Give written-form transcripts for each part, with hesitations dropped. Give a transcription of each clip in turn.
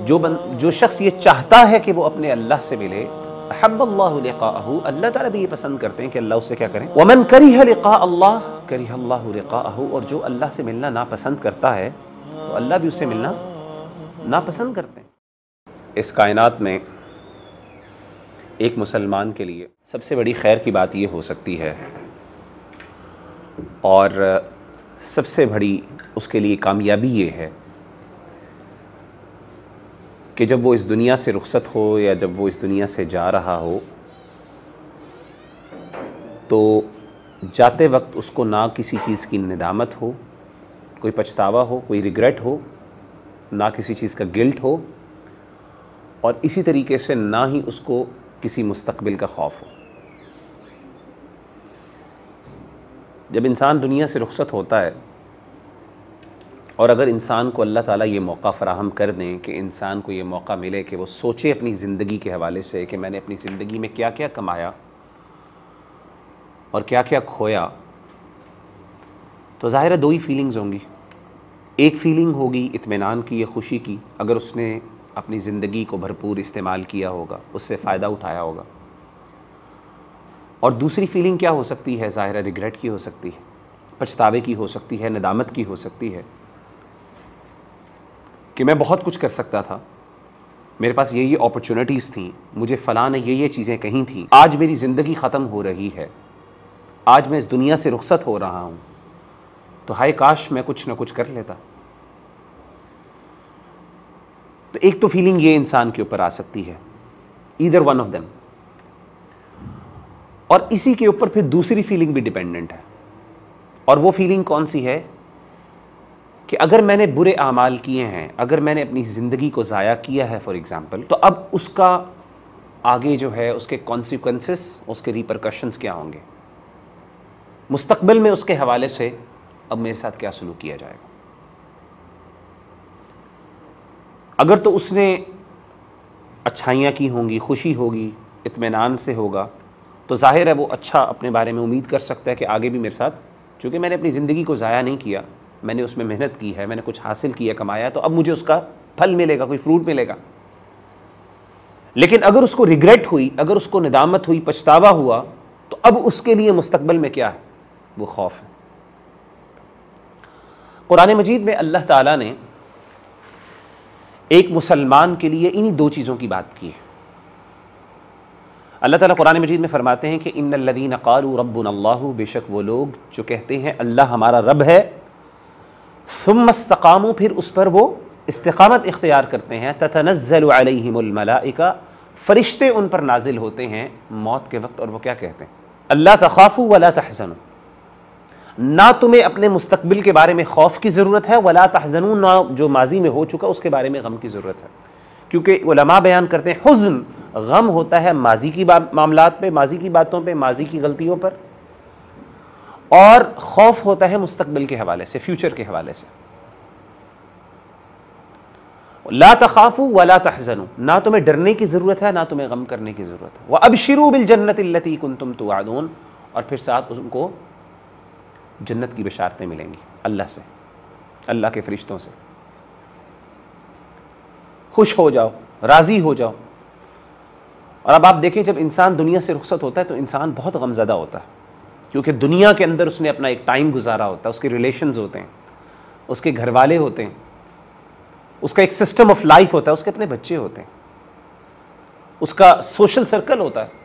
جو شخص یہ چاہتا ہے کہ وہ اپنے اللہ سے ملے، احب اللہ لقاءہ، اللہ تعالیٰ بھی یہ پسند کرتے ہیں کہ اللہ اس سے کیا کریں۔ ومن کرہ لقاء اللہ کرہ اللہ لقاءہ، اور جو اللہ سے ملنا ناپسند کرتا ہے تو اللہ بھی اس سے ملنا ناپسند کرتے ہیں۔ اس کائنات میں ایک مسلمان کے لیے سب سے بڑی خیر کی بات یہ ہو سکتی ہے، اور سب سے بڑی اس کے لیے کامیابی یہ ہے کہ جب وہ اس دنیا سے رخصت ہو یا جب وہ اس دنیا سے جا رہا ہو تو جاتے وقت اس کو نہ کسی چیز کی ندامت ہو، کوئی پچھتاوا ہو، کوئی ریگریٹ ہو، نہ کسی چیز کا گلٹ ہو، اور اسی طریقے سے نہ ہی اس کو کسی مستقبل کا خوف ہو۔ جب انسان دنیا سے رخصت ہوتا ہے اور اگر انسان کو اللہ تعالیٰ یہ موقع فراہم کر دیں کہ انسان کو یہ موقع ملے کہ وہ سوچے اپنی زندگی کے حوالے سے کہ میں نے اپنی زندگی میں کیا کیا کمایا اور کیا کیا کھویا، تو ظاہر ہے دو ہی فیلنگز ہوں گی۔ ایک فیلنگ ہوگی اطمینان کی یا خوشی کی، اگر اس نے اپنی زندگی کو بھرپور استعمال کیا ہوگا، اس سے فائدہ اٹھایا ہوگا، اور دوسری فیلنگ کیا ہو سکتی ہے؟ ظاہر ہے ریگریٹ کی ہو سکتی ہے، پچھتاوے کی ہو سکتی ہے، ندامت کی ہو سکتی ہے کہ میں بہت کچھ کر سکتا تھا، میرے پاس یہ اپرچونٹیز تھیں، مجھے فلاں نے یہ چیزیں کہیں تھیں، آج میری زندگی ختم ہو رہی ہے، آج میں اس دنیا سے رخصت ہو رہا ہوں، تو ہائے کاش میں کچھ نہ کچھ کر لیتا۔ تو ایک تو فیلنگ یہ انسان کے اوپر آ سکتی ہے، ایدر ون آف دیم، اور اسی کے اوپر پھر دوسری فیلنگ بھی ڈیپینڈنٹ ہے، اور وہ فیلنگ کون سی ہے کہ اگر میں نے برے اعمال کیے ہیں، اگر میں نے اپنی زندگی کو ضائع کیا ہے فار ایگزامپل، تو اب اس کا آگے جو ہے اس کے کانسیکوینسز، اس کے ریپرکشنز کیا ہوں گے، مستقبل میں اس کے حوالے سے اب میرے ساتھ کیا سلوک کیا جائے گا۔ اگر تو اس نے اچھائیاں کی ہوں گی، خوشی ہوگی، اطمینان سے ہوگا، تو ظاہر ہے وہ اچھا اپنے بارے میں امید کر سکتا ہے کہ آگے بھی میرے ساتھ، چونکہ میں نے اپنی زندگی کو ضائع نہیں کیا، میں نے اس میں محنت کی ہے، میں نے کچھ حاصل کیا، کمایا، تو اب مجھے اس کا پھل ملے گا، کوئی فروٹ ملے گا۔ لیکن اگر اس کو ریگریٹ ہوئی، اگر اس کو ندامت ہوئی، پچھتاوا ہوا، تو اب اس کے لیے مستقبل میں کیا ہے؟ وہ خوف ہے۔ قرآن مجید میں اللہ تعالیٰ نے ایک مسلمان کے لیے انہی دو چیزوں کی بات کی ہے۔ اللہ تعالیٰ قرآن مجید میں فرماتے ہیں کہ ان الذین قالوا ربنا اللہ، بے شک وہ لوگ جو کہتے ہیں اللہ ہمارا رب ہے، ثم استقاموا، پھر اس پر وہ استقامت اختیار کرتے ہیں، تتنزل علیہم الملائکہ، فرشتے ان پر نازل ہوتے ہیں موت کے وقت، اور وہ کیا کہتے ہیں؟ اللہ تخافوا ولا تحزنوا، نہ تمہیں اپنے مستقبل کے بارے میں خوف کی ضرورت ہے، ولا تحزنوا، نہ جو ماضی میں ہو چکا اس کے بارے میں غم کی ضرورت ہے، کیونکہ علماء بیان کرتے ہیں حزن، غم ہوتا ہے ماضی کی معاملات پہ، ماضی کی باتوں پہ، ماضی کی غلطیوں پر، اور خوف ہوتا ہے مستقبل کے حوالے سے، فیوچر کے حوالے سے۔ لا تخافوا ولا تحزنوا، نہ تمہیں ڈرنے کی ضرورت ہے، نہ تمہیں غم کرنے کی ضرورت ہے۔ وابشروا بالجنۃ التي كنتم توعدون، اور پھر ساتھ ان کو جنت کی بشارتیں ملیں گی اللہ سے، اللہ کے فرشتوں سے۔ خوش ہو جاؤ، راضی ہو جاؤ۔ اور اب آپ دیکھیں جب انسان دنیا سے رخصت ہوتا ہے تو انسان بہت غم زدہ ہوتا ہے، کیونکہ دنیا کے اندر اس نے اپنا ایک ٹائم گزارا ہوتا ہے، اس کے ریلیشنز ہوتے ہیں، اس کے گھر والے ہوتے ہیں، اس کا ایک سسٹم آف لائف ہوتا ہے، اس کے اپنے بچے ہوتے ہیں، اس کا سوشل سرکل ہوتا ہے۔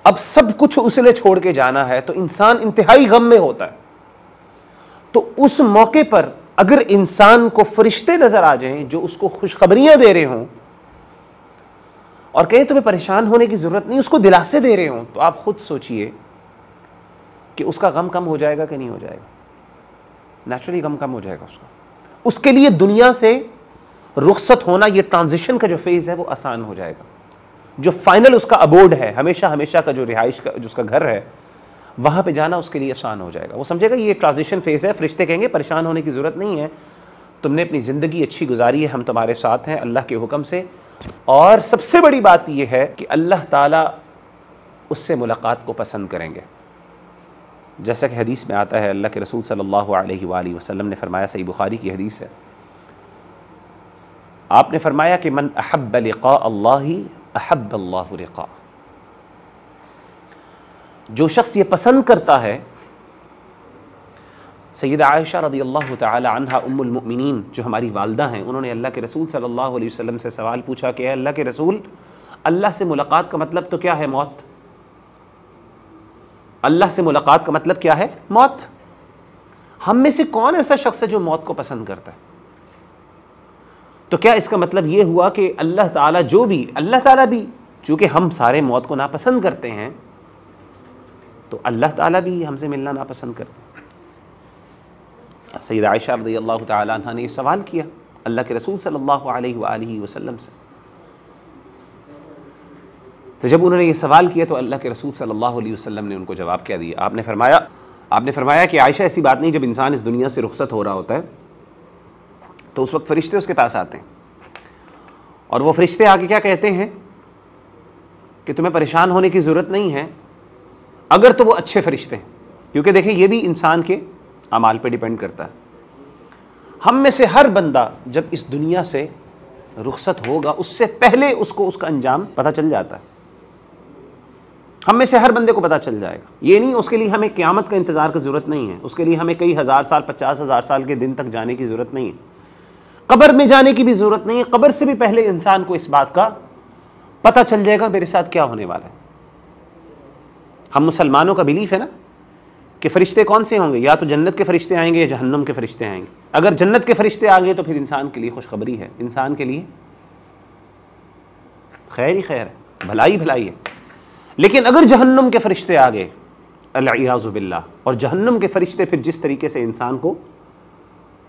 اب سب کچھ اس نے چھوڑ کے جانا ہے تو انسان انتہائی غم میں ہوتا ہے۔ تو اس موقع پر اگر انسان کو فرشتے نظر آ جائیں جو اس کو خوشخبریاں دے رہے ہوں اور کہیں تمہیں پریشان ہونے کی ضرورت نہیں، اس کو دلاسے دے رہے ہوں، تو آپ خود سوچئے کہ اس کا غم کم ہو جائے گا کہ نہیں ہو جائے گا؟ نیچرلی غم کم ہو جائے گا اس کا۔ اس کے لیے دنیا سے رخصت ہونا، یہ ٹرانزیشن کا جو فیز ہے وہ آسان ہو جائے گا۔ جو فائنل اس کا ابورڈ ہے، ہمیشہ ہمیشہ کا جو رہائش کا جو اس کا گھر ہے، وہاں پہ جانا اس کے لیے آسان ہو جائے گا۔ وہ سمجھے گا یہ ٹرانزیشن فیز ہے، فرشتے کہیں گے پریشان ہونے کی ضرورت نہیں ہے، تم نے اپنی زندگی اچھی گزاری ہے، ہم تمہارے ساتھ ہیں اللہ کے حکم سے۔ اور سب سے بڑی بات یہ ہے کہ اللہ تعالیٰ اس سے ملاقات کو پسند کریں گے، جیسا کہ حدیث میں آتا ہے، اللہ کے رسول صلی اللہ علیہ وآلہ وسلم نے فرمایا، صحیح بخاری کی حدیث ہے، آپ نے فرمایا کہ من احب لقاء اللہ احب اللہ لقاء، جو شخص یہ پسند کرتا ہے، سیدہ عائشہ رضی اللہ تعالی عنہا ام المؤمنین جو ہماری والدہ ہیں، انہوں نے اللہ کے رسول صلی اللہ علیہ وسلم سے سوال پوچھا کہ اے اللہ کے رسول، اللہ سے ملاقات کا مطلب تو کیا ہے؟ موت۔ اللہ سے ملاقات کا مطلب کیا ہے؟ موت۔ ہم میں سے کون ایسا شخص ہے جو موت کو پسند کرتا ہے؟ تو کیا اس کا مطلب یہ ہوا کہ اللہ تعالیٰ اللہ تعالیٰ بھی چونکہ ہم سارے موت کو ناپسند کرتے ہیں تو اللہ تعالیٰ بھی ہم سے ملنا ناپسند کرتے ہیں؟ سیدہ عائشہ رضی اللہ تعالی عنہ نے یہ سوال کیا اللہ کے رسول صلی اللہ علیہ وآلہ وسلم سے۔ تو جب انہوں نے یہ سوال کیا تو اللہ کے رسول صلی اللہ علیہ وسلم نے ان کو جواب کیا دیا۔ آپ نے فرمایا کہ عائشہ ایسی بات نہیں، جب انسان اس دنیا سے رخصت ہو رہا ہوتا ہے تو اس وقت فرشتے اس کے پاس آتے ہیں اور وہ فرشتے آ کے کیا کہتے ہیں کہ تمہیں پریشان ہونے کی ضرورت نہیں ہے، اگر تو وہ اچھے فرشتے ہیں، کیونکہ دیکھیں یہ بھی انسان کے اعمال پہ ڈیپینڈ کرتا ہے۔ ہم میں سے ہر بندہ جب اس دنیا سے رخصت ہوگا اس سے پہلے اس کو اس کا انجام پتہ چل جاتا ہے، ہم میں سے ہر بندے کو پتہ چل جائے گا۔ یہ نہیں اس کے لیے ہمیں قیامت کا انتظار کی ضرورت نہیں ہے، اس کے لیے ہمیں کئی ہزار سال 50,000 سال کے دن تک جانے کی ضرورت نہیں ہے، قبر میں جانے کی بھی ضرورت نہیں ہے، قبر سے بھی پہلے انسان کو اس بات کا پتہ چل جائے گا میرے ساتھ کیا ہونے والا ہے۔ ہم مسلمانوں کا بیلیف ہے نا کہ فرشتے کون سے ہوں گے، یا تو جنت کے فرشتے آئیں گے یا جہنم کے فرشتے آئیں گے۔ اگر جنت کے فرشتے آ گئے تو پھر انسان کے لیے خوشخبری ہے، انسان کے لیے خیر ہی خیر ہے، بھلائی بھلائی ہے۔ لیکن اگر جہنم کے فرشتے آ گئے العیاذ باللہ، اور جہنم کے فرشتے پھر جس طریقے سے انسان کو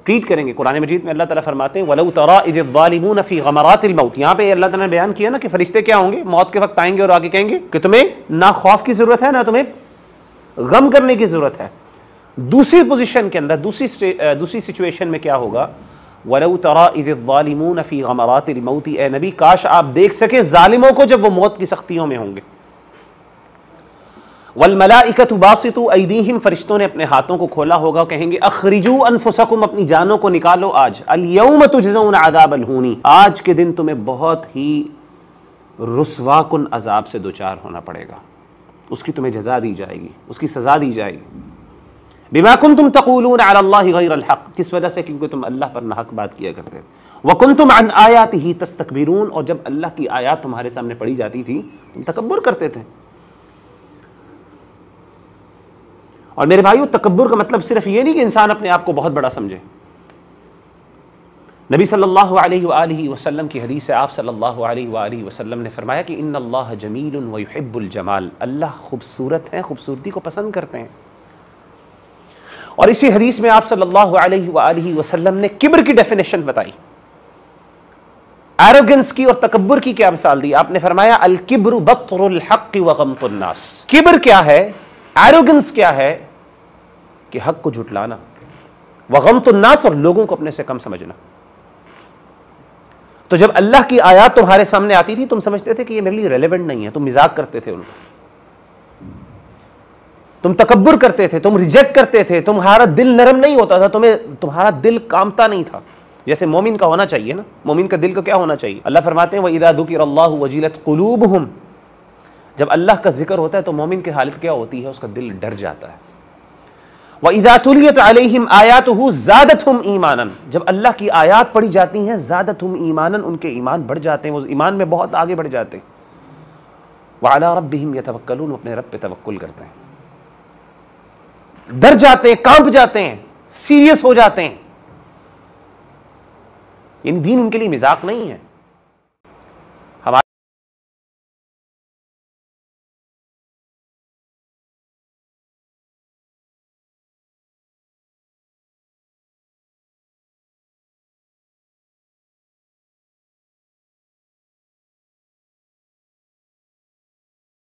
ٹریٹ کریں گے، قرآن مجید میں اللہ تعالیٰ فرماتے ہیں وَلَوْ تَرَىٰ إِذِ الظَّالِمُونَ فِي غَمَرَاتِ الْمَوْتِ، یہاں پہ اللہ تعالیٰ نے بیان کیا نا کہ فرشتے کیا ہوں گے، موت کے وقت آئیں گے اور آگے کہیں گے کہ تمہیں نہ خوف کی ضرورت ہے نہ تمہیں غم کرنے کی ضرورت ہے۔ دوسری پوزیشن کے اندر دوسری سچویشن میں کیا ہوگا، وَلَوْ تَرَىٰ إِذِ الظَّالِمُونَ فِي غَمَرَاتِ الْمَوْتِ، اے نبی کاش آپ دیکھ سکے ظالموں کو جب وہ موت کی سختیوں میں ہوں گے۔ وَالْمَلَائِكَةُ بَاسِطُو أَيْدِيهِمْ، فرشتوں نے اپنے ہاتھوں کو کھولا ہوگا، کہیں گے اخرجوا انفسکم، اپنی جانوں کو نکالو آج، اليوم تجزون عذاب الہون، آج کے دن تمہیں بہت ہی رسوا کن عذاب سے دوچار ہونا پڑے گا، اس کی تمہیں جزا دی جائے گی، اس کی سزا دی جائے گی۔ بما کنتم تقولون علی اللہ غیر الحق، کس وجہ سے؟ کیونکہ تم اللہ پر ناحق بات کیا کرتے تھے۔ وکنتم عن آیاتہ تستکبرون، اور جب اللہ کی آیات تمہارے سامنے پڑھی جاتی تھی تم تکبر کرتے تھے۔ اور میرے بھائیو، تکبر کا مطلب صرف یہ نہیں کہ انسان اپنے آپ کو بہت بڑا سمجھے۔ نبی صلی اللہ علیہ وآلہ وسلم کی حدیث ہے، آپ صلی اللہ علیہ وآلہ وسلم نے فرمایا کہ ان اللہ جمیل ویحب الجمال، اللہ خوبصورت ہے، خوبصورتی کو پسند کرتے ہیں۔ اور اسی حدیث میں آپ صلی اللہ علیہ وآلہ وسلم نے کبر کی ڈیفینیشن بتائی، ایروگنس کی اور تکبر کی کیا مثال دی۔ آپ نے فرمایا الکبر بطر الحق وغمط الناس، کبر کیا ہے، ایروگنس کیا ہے کہ حق کو جھٹلانا، وغمط الناس، اور لوگوں کو اپنے سے کم سمجھنا۔ تو جب اللہ کی آیات تمہارے سامنے آتی تھی تم سمجھتے تھے کہ یہ میرے لیے ریلیونٹ نہیں ہے، تم مذاق کرتے تھے ان کو، تم تکبر کرتے تھے، تم ریجیکٹ کرتے تھے، تمہارا دل نرم نہیں ہوتا تھا، تمہارا دل کامتا نہیں تھا جیسے مومن کا ہونا چاہیے نا۔ مومن کا دل کا کیا ہونا چاہیے؟ اللہ فرماتے ہیں وَإِذَا ذُكِرَ اللَّهُ وَجِلَتْ قُلُوبُهُمْ، جب اللہ کا ذکر ہوتا ہے تو مومن کی حالت کیا ہوتی ہے؟ اس کا دل ڈر جاتا ہے۔ وَإِذَا تُلِيَتْ عَلَيْهِمْ آيَاتُهُ زَادَتْهُمْ إِيمَانًا، جب اللہ کی آیات پڑھی جاتی ہیں زَادَتْهُمْ إِيمَانًا، ان کے ایمان بڑھ جاتے ہیں، وہ ایمان میں بہت آگے بڑھ جاتے ہیں۔ وَعَلَىٰ رَبِّهِمْ يَتَوَكَّلُونَ، اپنے رب پہ توکل کرتے ہیں، ڈر جاتے ہیں، کانپ جاتے ہیں، سیریس ہو جاتے ہیں، یعنی دین ان کے لیے مذاق نہیں ہے۔